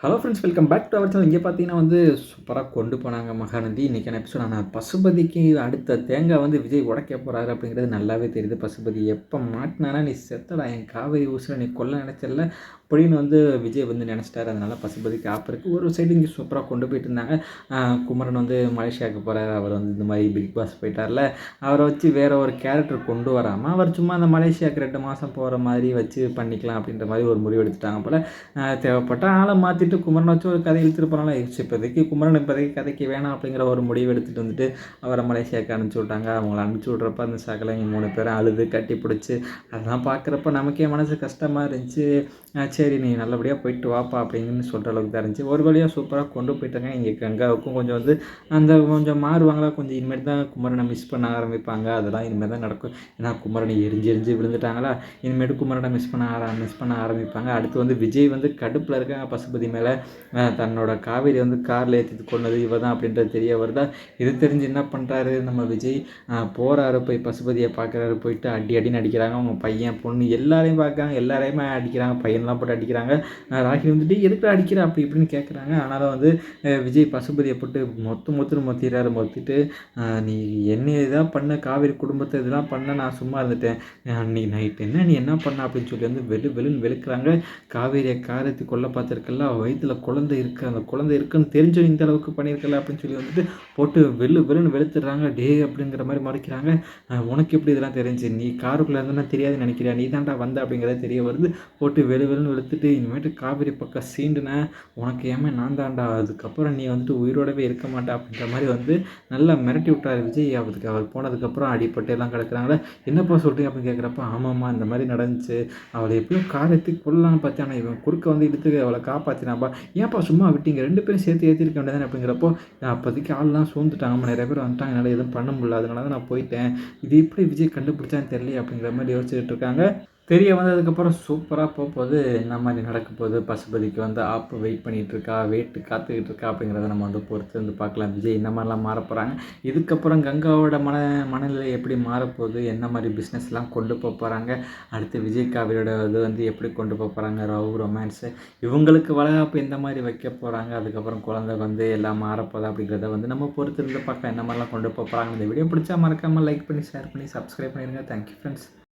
Hello friends, welcome back to our channel. இங்கே பார்த்தீங்கன்னா சூப்பராக கொண்டு போனாங்க மகாநதி. இன்றைக்கான எபிசோட். ஆனால் பசுபதிக்கு அடுத்த தேங்காய் விஜய் உடைக்க போகிறாரு அப்படிங்கிறது நல்லாவே தெரியுது. பசுபதி எப்போ மாட்டினானா நீ செத்தடா, என் காவேரி ஊசில் நீ கொல்ல நினச்சல அப்படின்னு விஜய் நினச்சிட்டாரு. அதனால் பசுபதிக்கு ஆப்பு இருக்குது. ஒரு சைடு இங்கே சூப்பராக கொண்டு போயிட்டு இருந்தாங்க. குமரன் மலேசியாவுக்கு போகிறாரு. அவர் இந்த மாதிரி பிக் பாஸ் போயிட்டார்ல, அவரை வச்சு வேற ஒரு கேரக்டர் கொண்டு வராமல் அவர் சும்மா அந்த மலேசியாவுக்கு 2 மாதம் போகிற மாதிரி வச்சு பண்ணிக்கலாம் அப்படின்ற மாதிரி ஒரு முடிவு எடுத்துட்டாங்க போல். தேவைப்பட்ட ஆளை மாற்றிட்டு குமரனை வச்சு ஒரு கதை இழுத்துட்டு போனாலும் இப்போதைக்கு குமரன் கதைக்கு வேணாம் அப்படிங்கிற ஒரு முடிவு எடுத்துகிட்டு அவரை மலேசியாவுக்கு அனுப்பிச்சி விட்டாங்க. அவங்கள அனுப்பிச்சி விட்றப்ப அந்த சகலைங்க 3 பேரும் அழுது கட்டி பிடிச்சி அதெல்லாம் பார்க்குறப்ப நமக்கே மனசு கஷ்டமாக இருந்துச்சு. சரி நீ நல்லபடியாக போயிட்டு வாப்பா அப்படின்னு சொல்கிற அளவுக்கு தான் இருந்துச்சு. ஒரு வழியாக சூப்பராக கொண்டு போயிட்டாங்க. இங்கே கங்காவுக்கும் கொஞ்சம் அந்த கொஞ்சம் மாறுவாங்களா, கொஞ்சம் இனிமேல் தான் குமரனை மிஸ் பண்ண ஆரம்பிப்பாங்க. அதெல்லாம் இனிமேல் தான் நடக்கும். ஏன்னா குமரனை எரிஞ்சு விழுந்துட்டாங்களா, இனிமேட்டு குமரனை மிஸ் பண்ண ஆரம்பிப்பாங்க. அடுத்து விஜய் கடுப்பில் இருக்காங்க பசுபதி மேலே. தன்னோட காவேரி காரில் ஏற்றிட்டு கொண்டது இவ தான் அப்படின்றது தெரிய வருதா. இது தெரிஞ்சு என்ன பண்ணுறாரு நம்ம விஜய், போகிறாரு போய் பசுபதியை பார்க்குறாரு. போயிட்டு அடின்னு அடிக்கிறாங்க. அவங்க பையன் பொண்ணு எல்லாரையும் பார்க்குறாங்க, எல்லாரையுமே அடிக்கிறாங்க. பையன்லாம் போட்டு அடிக்கிறாங்க. ராகி எதுக்கு அடிக்கிற அப்படி இப்படின்னு கேட்குறாங்க. ஆனாலும் விஜய் பசுபதியை போட்டு மொத்திடுறாரு. மொத்திட்டு நீ என்ன இதாக பண்ண, காவேரி குடும்பத்தை இதெல்லாம் பண்ண, நான் சும்மா இருந்துட்டேன். நீ நைட் நீ என்ன பண்ண அப்படின்னு சொல்லி வெளுன்னு வெளுக்கிறாங்க. காவேரியை காரத்தி கொல்ல பார்த்துருக்கல, வயிற்றுல குழந்தை இருக்குது, அந்த குழந்தை இருக்குன்னு தெரிஞ்சு இந்த அளவுக்கு பண்ணியிருக்கல அப்படின்னு சொல்லி போட்டு வெளுன்னு வெளுத்துடுறாங்க. டே அப்படிங்கிற மாதிரி மறைக்கிறாங்க. உனக்கு எப்படி இதெல்லாம் தெரிஞ்சு, நீ காருக்குள்ளே இருந்தோன்னா தெரியாதுன்னு நினைக்கிறியா, நீ தான்டா வந்த அப்படிங்கிறத தெரிய வருது. போட்டு வெளுன்னு வெளுத்துட்டு இனிமேட்டு காவேரி பக்கம் சீண்டுனேன் உனக்கு ஏமே நான் தான்டா, அதுக்கப்புறம் நீ உயிரோடவே இருக்க மாட்டா அப்படின்ற மாதிரி நல்லா மிரட்டி விட்டார் விஜய். அவர் போனதுக்கப்புறம் அடிப்பட்டு எல்லாம் கிடக்குறாங்களே. என்னப்பா சொல்கிறீங்க அப்படின்னு கேட்குறப்ப, ஆமாம்மா இந்த மாதிரி நடந்துச்சு, அவளை எப்படியும் காரத்தி கொள்ளலான்னு பார்த்தேன், ஆனால் இவன் குறுக்க இழுத்து அவளை காப்பாற்றினாப்பா, ஏன்ப்பா சும்மா விட்டீங்க, 2 பேரும் சேர்த்து ஏற்றிருக்க வேண்டியதானே அப்படிங்கிறப்போ, அப்போதைக்கு ஆள்லாம் சூழ்ந்துட்டாங்க, நிறைய பேர் வந்துட்டாங்க, என்னால் எதுவும் பண்ண முடியல, அதனால தான் நான் போயிட்டேன், இது எப்படி விஜய் கண்டுபிடிச்சான்னு தெரியல அப்படிங்கிற மாதிரி யோசிச்சுட்டு இருக்காங்க. தெரிய வந்ததுக்கப்புறம் சூப்பராக போகுது. என்ன மாதிரி நடக்க போகுது, பசுபதிக்கு ஆப்பு வெயிட் பண்ணிகிட்டு இருக்கா, காத்துக்கிட்டு இருக்கா அப்படிங்கிறத நம்ம பொறுத்து பார்க்கலாம். விஜய் என்ன மாதிரிலாம் மாற போகிறாங்க, இதுக்கப்புறம் கங்காவோட மனநிலை எப்படி மாறப்போகுது, என்ன மாதிரி பிஸ்னஸ்லாம் கொண்டு போகிறாங்க, அடுத்து விஜய் காவிரியோட எப்படி கொண்டு போகிறாங்க, ரொமான்ஸு, இவங்களுக்கு வளகாப்பு எந்த மாதிரி வைக்க போகிறாங்க, அதுக்கப்புறம் குழந்தை எல்லாம் மாறப்போகுது அப்படிங்கிறத நம்ம பொறுத்து பார்க்கலாம். என்ன மாதிரிலாம் கொண்டு போகிறாங்க. இந்த வீடியோ பிடிச்சா மறக்காமல் லைக் பண்ணி ஷேர் பண்ணி சப்ஸ்கிரைப் பண்ணிடுங்க. Thank you friends.